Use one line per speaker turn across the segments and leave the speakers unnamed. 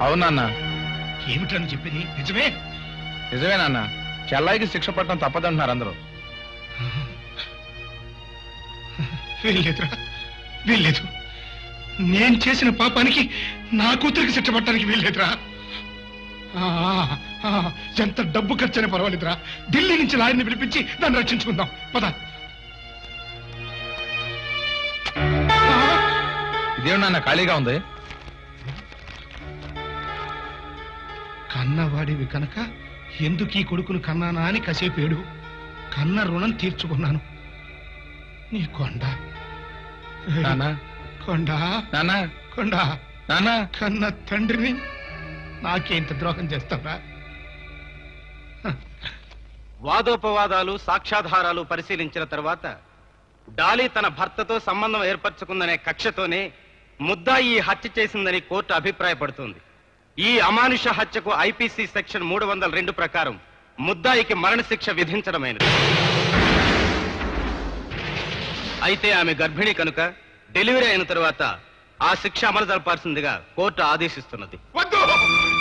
అవునన్నా.
ఏమిటని చెప్పేది? నిజమే?
నిజమే నాన్న. చెల్లాయికి శిక్ష పట్టడం తప్పదంటున్నారు అందరూ.
వీల్లేదురా, వీల్లేదు. నేను చేసిన పాపానికి నా కూతురికి శిక్ష పట్టడానికి వీల్లేదురా. ఎంత డబ్బు ఖర్చైనా పర్వాలేదురా. ఢిల్లీ నుంచి లాయర్ని పిలిపించి దాన్ని రక్షించుకుందాం. పద.
ఇదేమి నాన్న ఖాళీగా ఉంది?
కన్నవాడివి కనుక ఎందుకు ఈ కొడుకును కన్నానా అని కసేపేడు. కన్న రుణం తీర్చుకున్నాను. నీ కొండ
నాన్న,
కొండ
నాన్న,
కొండ
నాన్న,
కన్న తండ్రిని నాకేంత ద్రోహం చేస్తావా?
వాదోపవాదాలు సాక్ష్యాధారాలు పరిశీలించిన తర్వాత డాలీ తన భర్తతో సంబంధం ఏర్పరచుకుందనే కక్షతోనే ముద్దాయి ఈ హత్య చేసిందని కోర్టు అభిప్రాయపడుతుంది. ఈ అమానుష హత్యకు ఐపీసీ సెక్షన్ 302 ప్రకారం ముద్దాయికి మరణశిక్ష విధించడమైనది. అయితే ఆమె గర్భిణి కనుక డెలివరీ అయిన తరువాత ఆ శిక్ష అమలు జరపాల్సిందిగా కోర్టు ఆదేశిస్తున్నది.
వద్దు,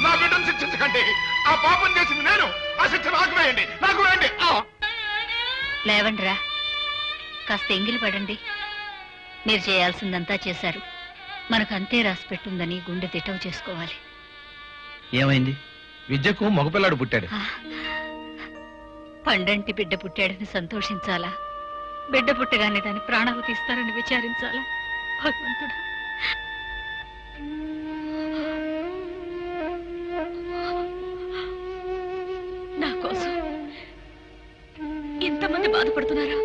నా బిడ్డను శిక్షించకండి. ఆ పాపం చేసింది నేను. ఆ శిక్ష నాకు వేయండి, నాకు వేయండి.
లేవండిరా, కాస్త ఎంగిలి పడండి. మీరు చేయాల్సిందంతా చేశారు. మనకు అంతే రాసి పెట్టుందని గుండె తిట్టవు చేసుకోవాలి.
ఏమైంది? విద్యకు మగపిల్లాడు పుట్టాడు.
పండంటి బిడ్డ పుట్టాడని సంతోషించాలా, బిడ్డ పుట్టగానే దాని ప్రాణాలు తీస్తారని విచారించాలా? భగవంతుడా, నా కోసం ఇంతమంది బాధపడుతున్నారా?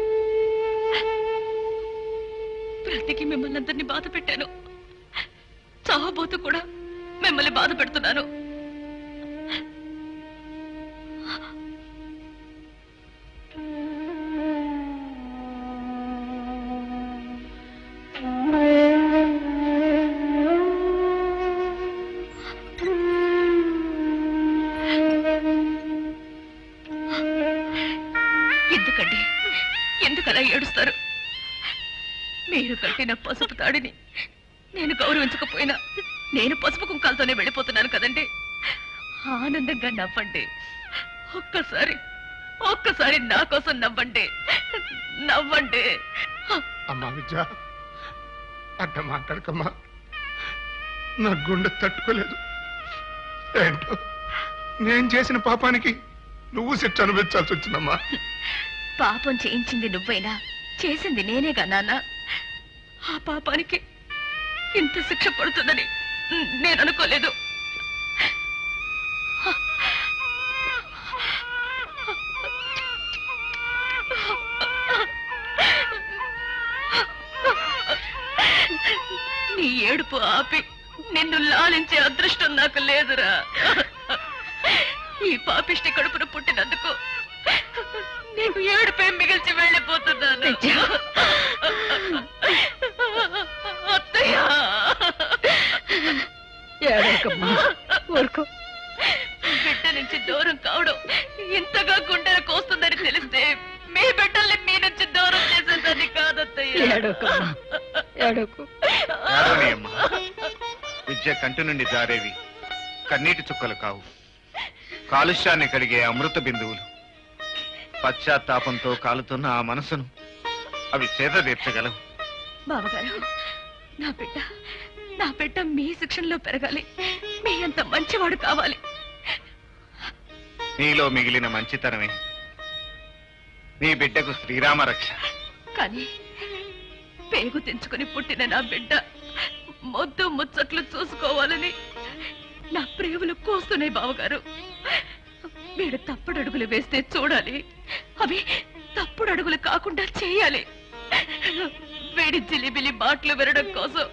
బ్రతికి మిమ్మల్ని అందరినీ బాధ పెట్టాను, చావబోతూ కూడా మిమ్మల్ని బాధ పెడుతున్నాను. ఎందుకండి, ఎందుకలా ఏడుస్తారు? మీరు కట్టిన పసుపు తాడిని నేను గౌరవించకపోయినా నేను పసుపు కుంకాలతోనే వెళ్ళిపోతున్నాను కదండి. ఆనందంగా నవ్వండి. ఒక్కసారి నా కోసం నవ్వండి, నవ్వండి.
అమ్మా విద్య, అట్ట మాట్లాడకమ్మా. నా గుండె తట్టుకోలేదు. ఏంటో నేను చేసిన పాపానికి నువ్వు శిక్ష అనుభవించాల్సి వచ్చిందమ్మా.
పాపం చేయించింది నువ్వైనా చేసింది నేనేగా నాన్న. ఆ పాపానికి ఇంత శిక్ష పడుతుందని నేను అనుకోలేదు. నీ ఏడుపు ఆపి నిన్ను లాలించే అదృష్టం నాకు లేదురా. ఈ పాపిష్టి కడుపున పుట్టినందుకు నీకు ఏడుపే మిగిల్చి వెళ్ళిపోతున్నాను. అత్తయ్య, బిడ్డ నుంచి దూరం కావడం ఇంతగా గుండెలు కోస్తుందని తెలిస్తే మీ బిడ్డల్ని మీ నుంచి దూరం చేసేదని కాదత్తయ్య.
విద్య కంటి నుండి జారేవి కన్నీటి చుక్కలు కావు, కాలుష్యాన్ని కడిగే అమృత బిందువులు. పశ్చాత్తాపంతో కాలుతున్న ఆ మనసును అవి సేద తీర్చగలవు.
బావగారు, నా బిడ్డ మీ శిక్షణలో పెరగాలి. మీ అంత మంచివాడు కావాలి.
నీలో మిగిలిన మంచితనమే నీ బిడ్డకు శ్రీరామ రక్ష.
కానీ పేగు తెంచుకుని పుట్టిన నా బిడ్డ మొద్దు ముచ్చట్లు చూసుకోవాలని నా ప్రేమలు కోస్తున్నాయి బావగారు. వీడు తప్పుడు అడుగులు వేస్తే చూడాలి, అవి తప్పుడు అడుగులు కాకుండా చేయాలి. వేడి జిలిబిలి మాటలు వినడం కోసం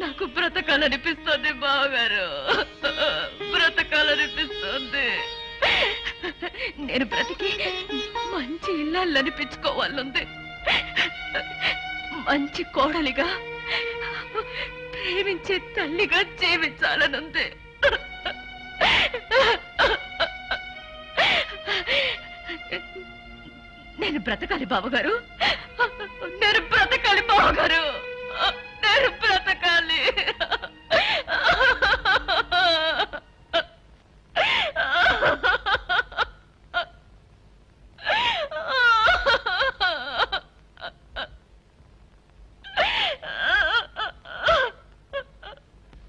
నాకు బ్రతకాలనిపిస్తుంది బావగారు, బ్రతకాలనిపిస్తుంది. నేను బ్రతికి మంచి ఇల్లాలు అనిపించుకోవాలంది, మంచి కోడలిగా ప్రేమించే తల్లిగా జీవించాలనుంది. నేను బ్రతకాలి బావగారు, నేను బ్రతకాలి బావగారు, నేను బ్రతకాలి.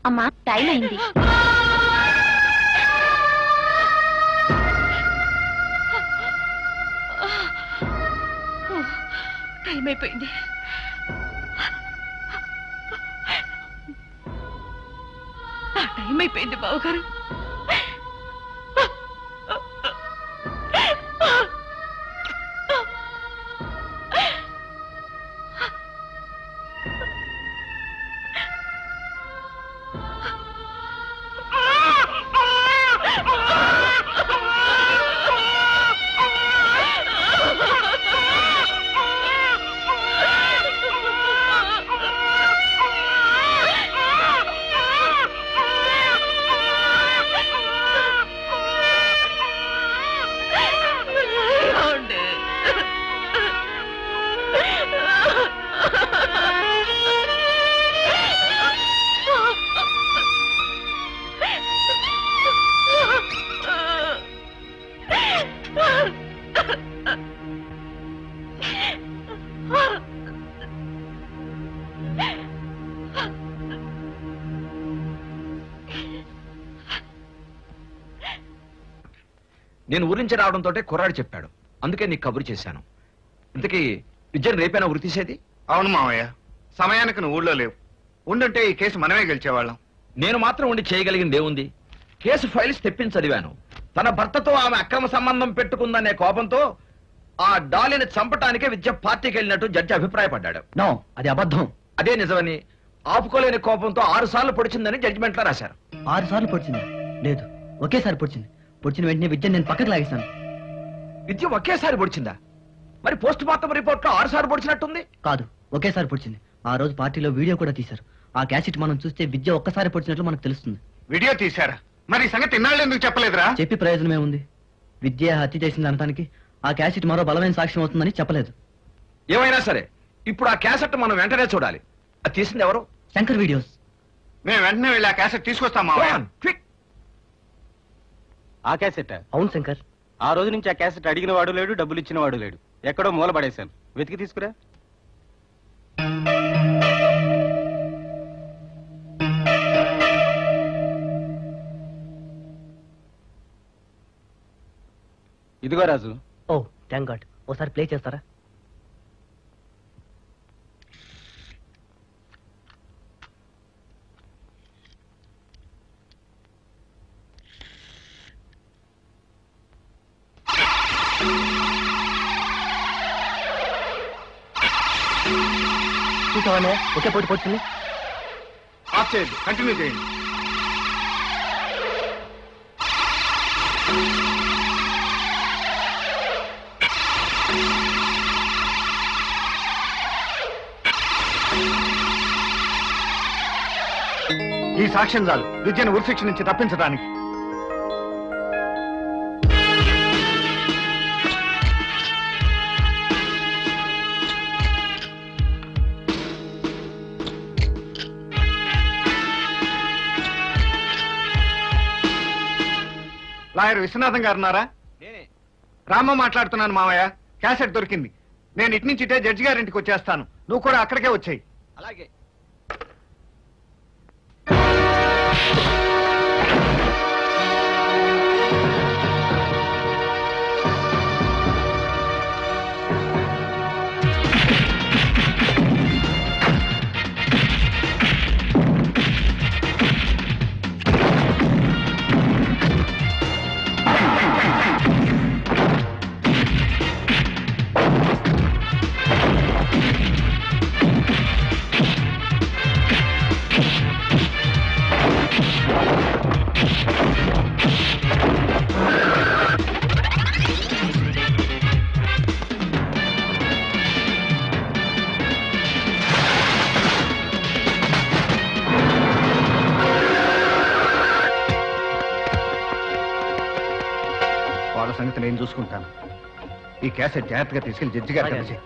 అమ్మా టైం అయింది.
టైం అయిపోయింది. టైం అయిపోయింది బావగారు.
నేను ఊరి నుంచి రావడంతో కుర్రాడు చెప్పాడు, అందుకే నీకు కబురు చేశాను. ఇంతకీ విద్యను రేపైనా ఉరి తీసేది?
అవును మావయ్య, సమయానికి నువ్వు ఊళ్ళో లేవు. ఉండుంటే ఈ కేసు మనమే గెలిచేవాళ్ళం.
నేను మాత్రం ఉండి చేయగలిగింది ఏముంది? కేసు ఫైల్స్ తెప్పించి చదివాను. తన భర్తతో ఆమె అక్రమ సంబంధం పెట్టుకుందనే కోపంతో ఆ డాలిని చంపటానికే విద్య పార్టీకి వెళ్ళినట్టు జడ్జి అభిప్రాయపడ్డాడు.
నో, అది అబద్ధం.
అదే నిజమని ఆపుకోలేని కోపంతో 6 సార్లు పొడిచిందని జడ్జిమెంట్ లో రాశారు.
6 సార్లు పొడిచింది? లేదు, ఒకేసారి పొడిచింది. పొడిచిన వెంటనే విద్య నేను పక్కకు లాగేశాను.
విద్య ఒకేసారి పొడిచిందా? మరి పోస్ట్ మార్టం రిపోర్ట్ లో 6 సార్లు పొడిచినట్టుంది.
కాదు, ఒకేసారి పొడిచింది. ఆ రోజు పార్టీలో వీడియో కూడా తీశారు. ఆ క్యాసెట్ మనం చూస్తే విద్య ఒక్కసారి పొడిచినట్లు మనకు తెలుస్తుంది.
వీడియో తీశారా? మరి ఈ సంగతి ఇన్నాళ్ళు ఎందుకు చెప్పలేదురా?
చెప్పి ప్రయోజనమే ఉంది. విద్య హత్య చేసింది అనటానికి ఆ క్యాసెట్ మరో బలమైన సాక్ష్యం అవుతుందని చెప్పలేదు.
ఏమైనా సరే ఇప్పుడు ఆ క్యాసెట్ మనం వెంటనే చూడాలి. అది తీసింది ఎవరు?
శంకర్ వీడియోస్.
మేము వెంటనే వెళ్ళి ఆ క్యాసెట్ తీసుకొస్తాం మావయ్య.
క్విక్.
ఆ క్యాసెట్
అవును శంకర్.
ఆ రోజు నుంచి ఆ క్యాసెట్ అడిగిన వాడు లేడు, డబ్బులు ఇచ్చిన వాడు లేడు. ఎక్కడో మూల పడేశాను. వెతికి తీసుకురా. ఇదిగో రాజు.
ఓ థ్యాంక్ గాడ్. ఓసారి ప్లే చేస్తారా? చూసావా, ఒకే పోటీ పోతుంది.
ఆఫ్ చేయద్దు, కంటిన్యూ చేయండి. ఈ సాక్ష్యం చాలు విద్యను ఉరిశిక్ష నుంచి తప్పించడానికి. లాయర్ విశ్వనాథం గారు ఉన్నారా?
నేనే.
రామ మాట్లాడుతున్నాను మావయ్య. క్యాసెట్ దొరికింది. నేను ఇటు నుంచి ఇటే జడ్జి గారింటికి వచ్చేస్తాను. నువ్వు కూడా అక్కడికే వచ్చాయి.
అలాగే.
వాళ్ళ సంగతి నేను చూసుకుంటాను. ఈ క్యాసెట్ జాగ్రత్తగా తీసుకెళ్లి జడ్జి గారు కలిసి.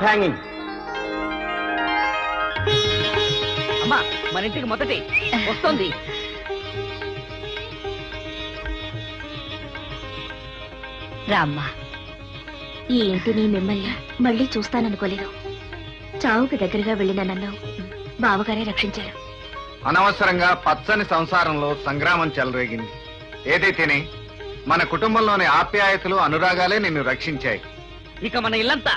Stop hanging.
అమ్మా మన ఇంటికి మొదటి వస్తుంది.
రామ్మా, ఈ ఇంటిని మిమ్మల్ని మళ్ళీ చూస్తాననుకోలేదు. చావుకి దగ్గరగా వెళ్ళిన నన్ను బావగారే రక్షించారు.
అనవసరంగా పచ్చని సంసారంలో సంగ్రామం చెలరేగింది. ఏదైతేనే మన కుటుంబంలోని ఆప్యాయతలు అనురాగాలే నిన్ను రక్షించాయి.
ఇక మన ఇల్లంతా